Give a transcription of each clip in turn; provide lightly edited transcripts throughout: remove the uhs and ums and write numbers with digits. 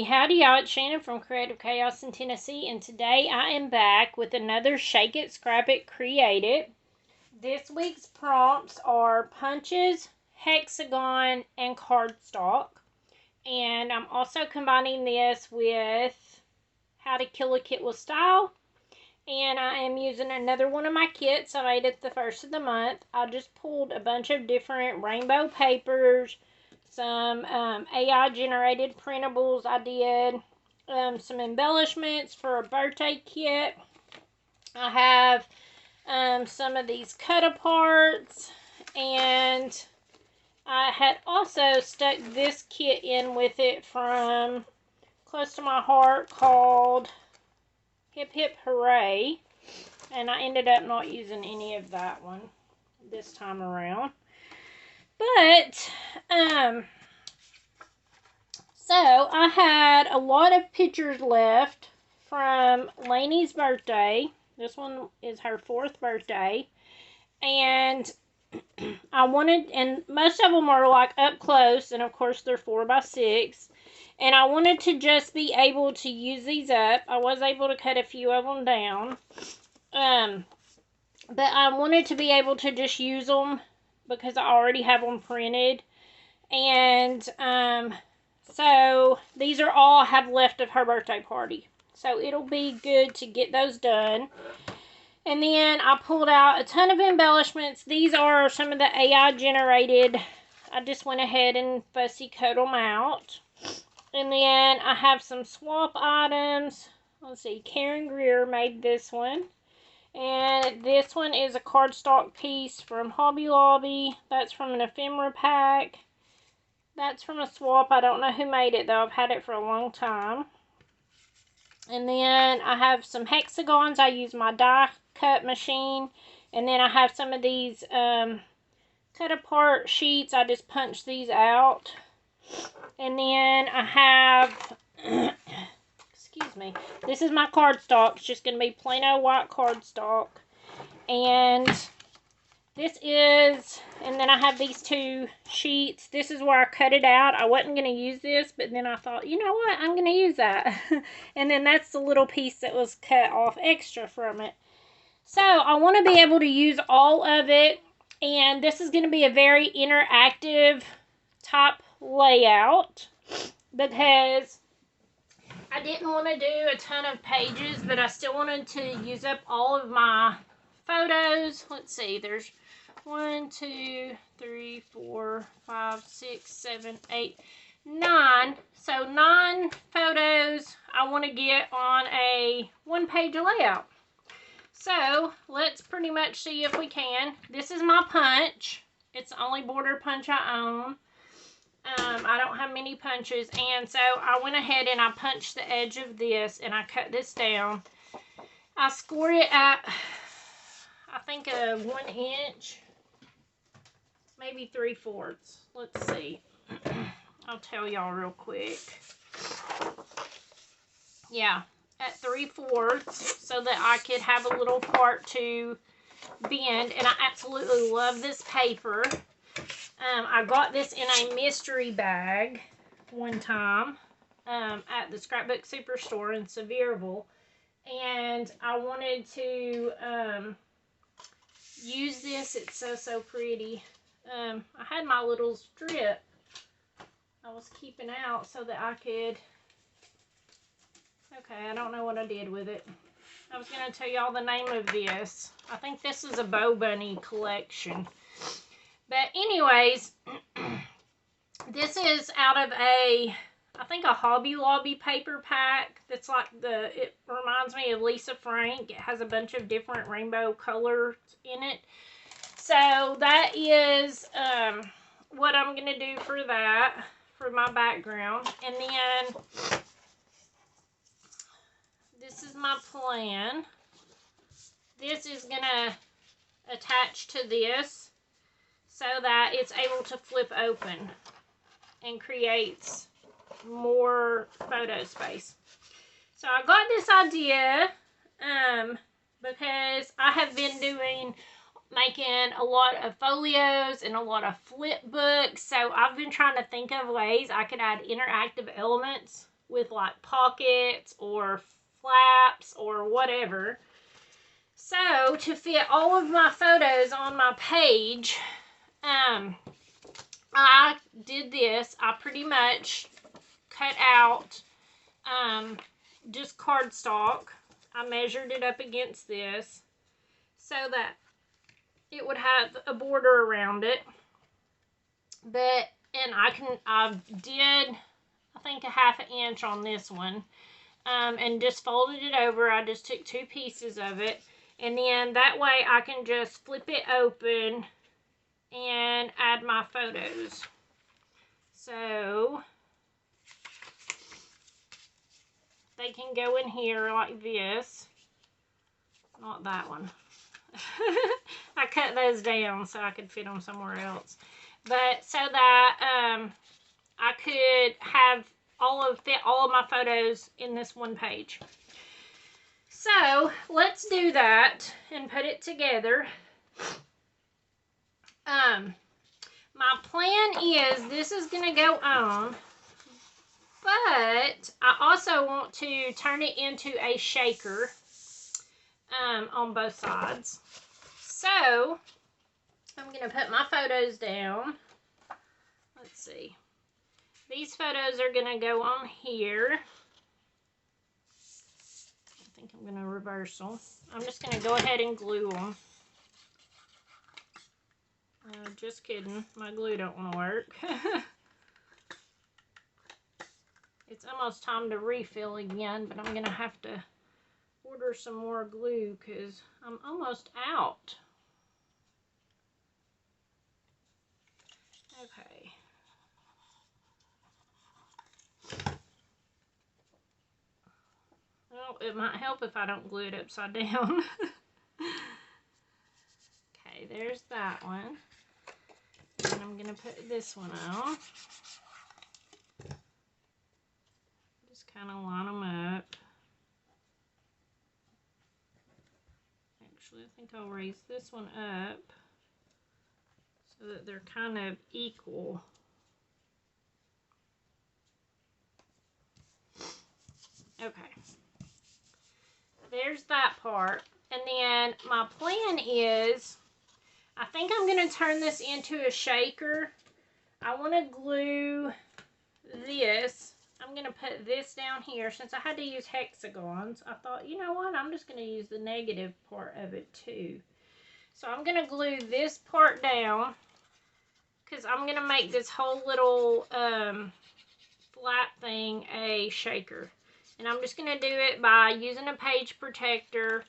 Howdy y'all, it's Shannon from Creative Chaos in Tennessee, and today I am back with another Shake It, Scrap It, Create It. This week's prompts are punches, hexagon, and cardstock. And I'm also combining this with How to Kill a Kit with Style. And I am using another one of my kits I made at the first of the month. I just pulled a bunch of different rainbow papers, some AI generated printables I did, some embellishments for a birthday kit. I have some of these cut aparts, and I had also stuck this kit in with it from Close to My Heart called Hip Hip Hooray, and I ended up not using any of that one this time around. But, so I had a lot of pictures left from Lainey's birthday. This one is her 4th birthday. And I wanted, and most of them are like up close, and of course they're 4x6. And I wanted to just be able to use these up. I was able to cut a few of them down. But I wanted to be able to just use them because I already have them printed. And so these are all I have left of her birthday party. So it'll be good to get those done. And then I pulled out a ton of embellishments. These are some of the AI generated. I just went ahead and fussy cut them out. And then I have some swap items. Let's see, Karen Greer made this one. And this one is a cardstock piece from Hobby Lobby. That's from an ephemera pack. That's from a swap. I don't know who made it though. I've had it for a long time. And then I have some hexagons. I use my die cut machine. And then I have some of these cut apart sheets. I just punch these out. And then I have, excuse me, this is my cardstock. It's just going to be plain old white cardstock. And this is, and then I have these 2 sheets. This is where I cut it out. I wasn't going to use this, but then I thought, you know what, I'm going to use that. And then that's the little piece that was cut off extra from it. So I want to be able to use all of it. And this is going to be a very interactive type layout because I didn't want to do a ton of pages, but I still wanted to use up all of my photos. Let's see, there's 1, 2, 3, 4, 5, 6, 7, 8, 9. So 9 photos I want to get on a 1-page layout. So let's pretty much see if we can. This is my punch. It's the only border punch I own. I don't have many punches, and so I went ahead and I punched the edge of this and I cut this down. I scored it at, I think, a 1 inch, maybe 3/4. Let's see. I'll tell y'all real quick. Yeah, at 3/4 so that I could have a little part to bend, and I absolutely love this paper. I got this in a mystery bag one time at the Scrapbook Superstore in Sevierville, and I wanted to use this. It's so pretty. I had my little strip I was keeping out so that I could, okay, I don't know what I did with it. I was going to tell y'all the name of this. I think this is a Bow Bunny collection. But anyways, this is out of a, I think, a Hobby Lobby paper pack. That's like it reminds me of Lisa Frank. It has a bunch of different rainbow colors in it. So that is what I'm going to do for that, for my background. And then this is my plan. This is going to attach to this so that it's able to flip open and creates more photo space. So I got this idea because I have been making a lot of folios and a lot of flip books. So I've been trying to think of ways I could add interactive elements with like pockets or flaps or whatever. So to fit all of my photos on my page, I did this. I pretty much cut out just cardstock. I measured it up against this so that it would have a border around it. And I did, I think, a ½ inch on this one. And just folded it over. I just took 2 pieces of it. And then that way I can just flip it open and add my photos. So they can go in here like this. Not that one. I cut those down so I could fit them somewhere else. But so that I could have fit all of my photos in this one page. So let's do that and put it together. My plan is this is going to go on, but I also want to turn it into a shaker on both sides. So I'm going to put my photos down. Let's see. These photos are going to go on here. I think I'm going to reverse them. I'm just going to go ahead and glue them. Just kidding. My glue don't want to work. It's almost time to refill again, but I'm going to have to order some more glue because I'm almost out. Okay. Well, it might help if I don't glue it upside down. Okay, there's that one. And I'm going to put this one on. Just kind of line them up. Actually, I think I'll raise this one up so that they're kind of equal. Okay. There's that part. And then my plan is, I think I'm going to turn this into a shaker. I want to glue this. I'm going to put this down here. Since I had to use hexagons, I thought, you know what, I'm just going to use the negative part of it too. So I'm going to glue this part down because I'm going to make this whole little flat thing a shaker. And I'm just going to do it by using a page protector,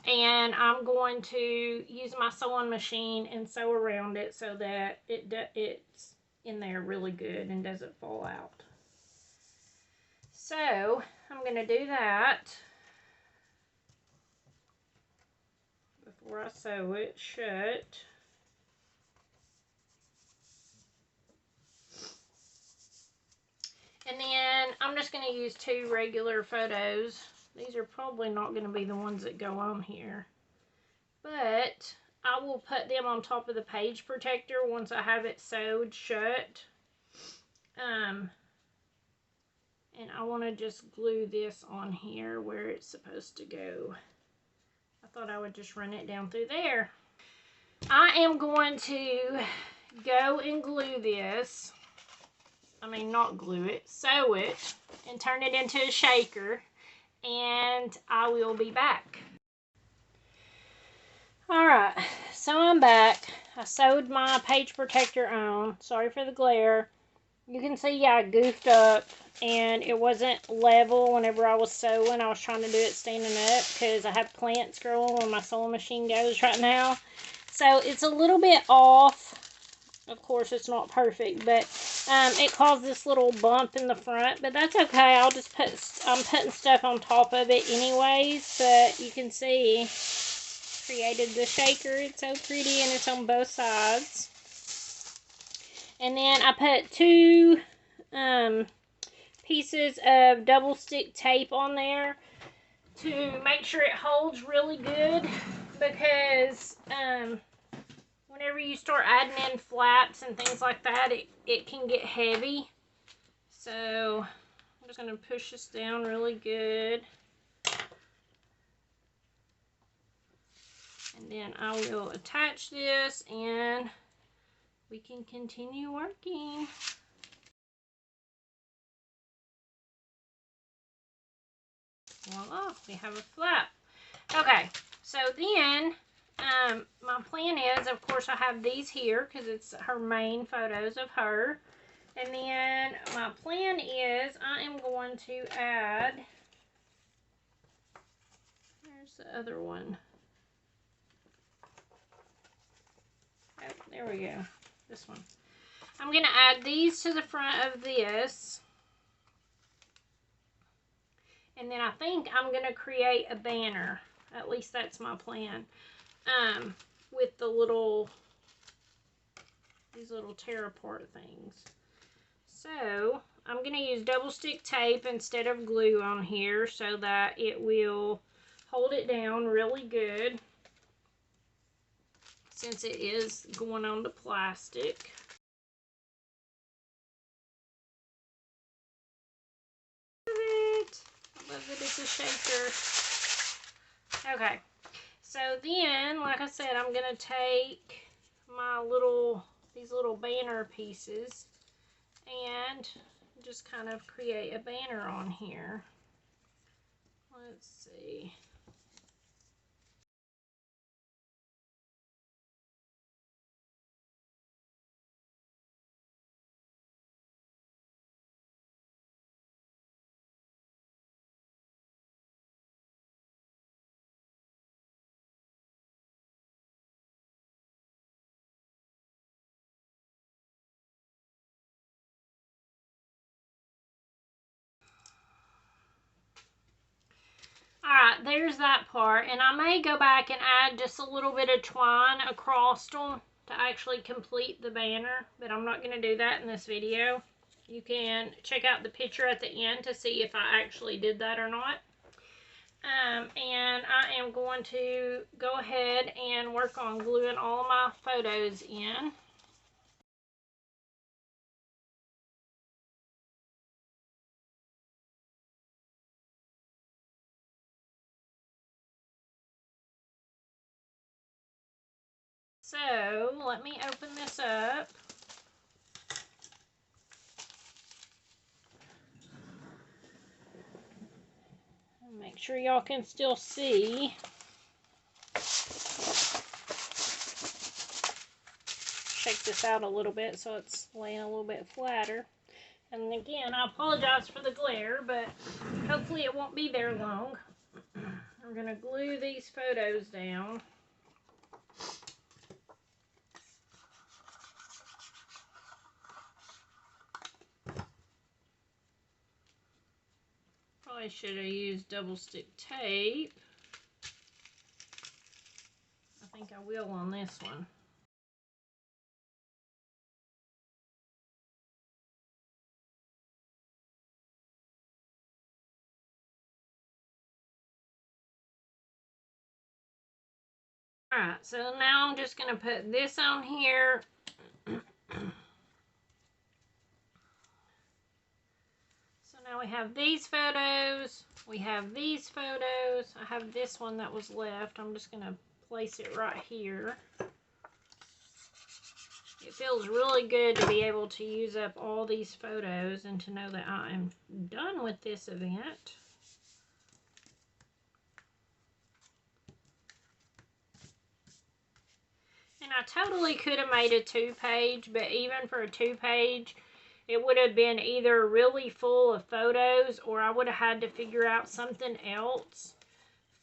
and I'm going to use my sewing machine and sew around it so that it's in there really good and doesn't fall out. So I'm going to do that before I sew it shut. And then I'm just going to use 2 regular photos. These are probably not going to be the ones that go on here. But I will put them on top of the page protector once I have it sewed shut. And I want to just glue this on here where it's supposed to go. I thought I would just run it down through there. I am going to go and glue this. I mean, not glue it, sew it, and turn it into a shaker, and I will be back. Alright, so I'm back. I sewed my page protector on. Sorry for the glare. You can see I goofed up, and it wasn't level whenever I was sewing. I was trying to do it standing up because I have plants growing where my sewing machine goes right now. So it's a little bit off. Of course, it's not perfect, but it caused this little bump in the front, but that's okay. I'm putting stuff on top of it anyways, but you can see, created the shaker. It's so pretty, and it's on both sides. And then I put 2 pieces of double stick tape on there to make sure it holds really good, because whenever you start adding in flaps and things like that, it can get heavy. So I'm just going to push this down really good. And then I will attach this and we can continue working. Voila, we have a flap. Okay, so then my plan is, of course, I have these here because it's her main photos of her. And then my plan is I am going to add, where's the other one? Oh, there we go, this one. I'm going to add these to the front of this. And then I think I'm going to create a banner. At least that's my plan. With the these little tear apart things. So I'm going to use double stick tape instead of glue on here so that it will hold it down really good, since it is going on the plastic. I love that it's a shaker. Okay, so then, like I said, I'm going to take my these little banner pieces and just kind of create a banner on here. Let's see. Alright, there's that part, and I may go back and add just a little bit of twine across them to actually complete the banner, but I'm not going to do that in this video. You can check out the picture at the end to see if I actually did that or not. And I am going to go ahead and work on gluing all my photos in. So, let me open this up. Make sure y'all can still see. Shake this out a little bit so it's laying a little bit flatter. And again, I apologize for the glare, but hopefully it won't be there long. I'm going to glue these photos down. Probably should have used double stick tape. I think I will on this one. Alright, so now I'm just going to put this on here. So now we have these photos. We have these photos. I have this one that was left. I'm just going to place it right here. It feels really good to be able to use up all these photos and to know that I am done with this event. And I totally could have made a 2-page, but even for a 2-page, it would have been either really full of photos or I would have had to figure out something else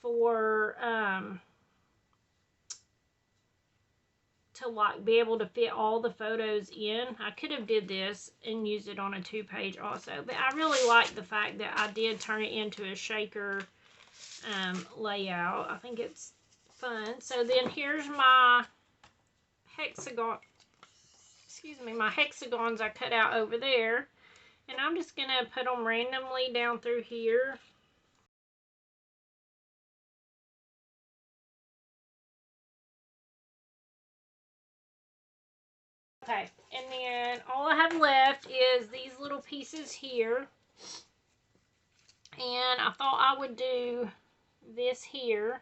for, to like be able to fit all the photos in. I could have did this and used it on a 2-page also, but I really like the fact that I did turn it into a shaker layout. I think it's fun. So then here's my hexagon, my hexagons I cut out over there, and I'm just going to put them randomly down through here. Okay, and then all I have left is these little pieces here, And I thought I would do this here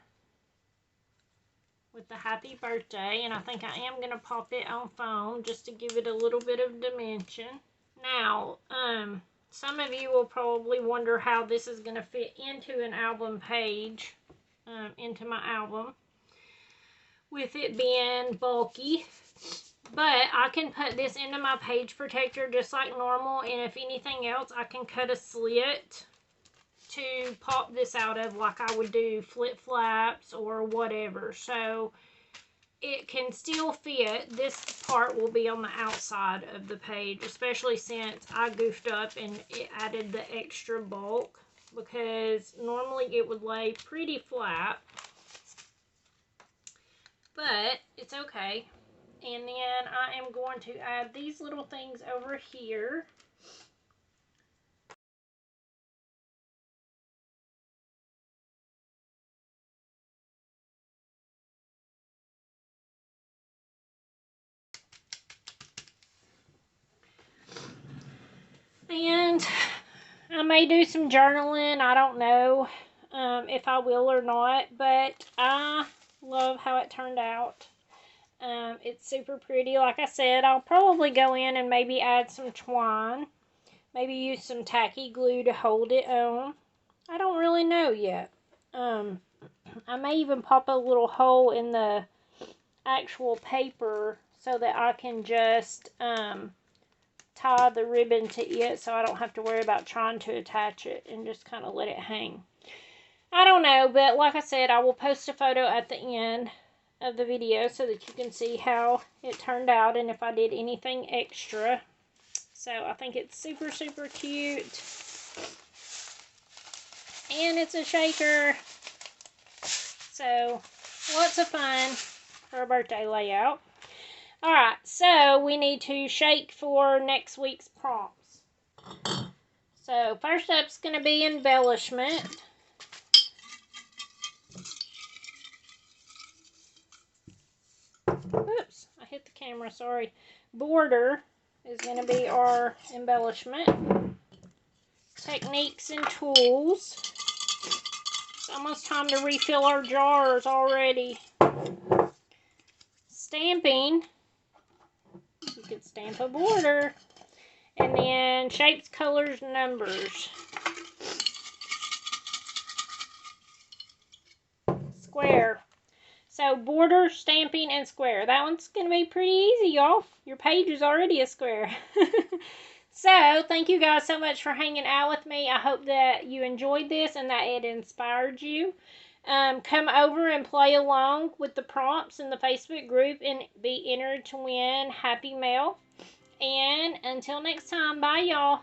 with the happy birthday, and I think I am going to pop it on foam just to give it a little bit of dimension. Now, some of you will probably wonder how this is going to fit into an album page, into my album, with it being bulky. But I can put this into my page protector just like normal, and if anything else, I can cut a slit to pop this out of like I would do flip flaps or whatever. So it can still fit. This part will be on the outside of the page, especially since I goofed up and it added the extra bulk, because normally it would lay pretty flat, but it's okay. And then I am going to add these little things over here. And I may do some journaling. I don't know if I will or not, but I love how it turned out. It's super pretty. Like I said, I'll probably go in and maybe add some twine. Maybe use some tacky glue to hold it on. I don't really know yet. I may even pop a little hole in the actual paper so that I can just tie the ribbon to it, so I don't have to worry about trying to attach it, and just kind of let it hang. I don't know, but like I said, I will post a photo at the end of the video so that you can see how it turned out and if I did anything extra. So I think it's super, super cute. And it's a shaker. So lots of fun for a birthday layout. Alright, so we need to shake for next week's prompts. So first up is going to be embellishment. Oops, I hit the camera, sorry. Border is going to be our embellishment. Techniques and tools. It's almost time to refill our jars already. Stamping. You could stamp a border. And then shapes, colors, numbers. Square. So border, stamping, and square. That one's going to be pretty easy, y'all. Your page is already a square. So, thank you guys so much for hanging out with me. I hope that you enjoyed this and that it inspired you. Come over and play along with the prompts in the Facebook group and be entered to win Happy Mail. And until next time, bye y'all.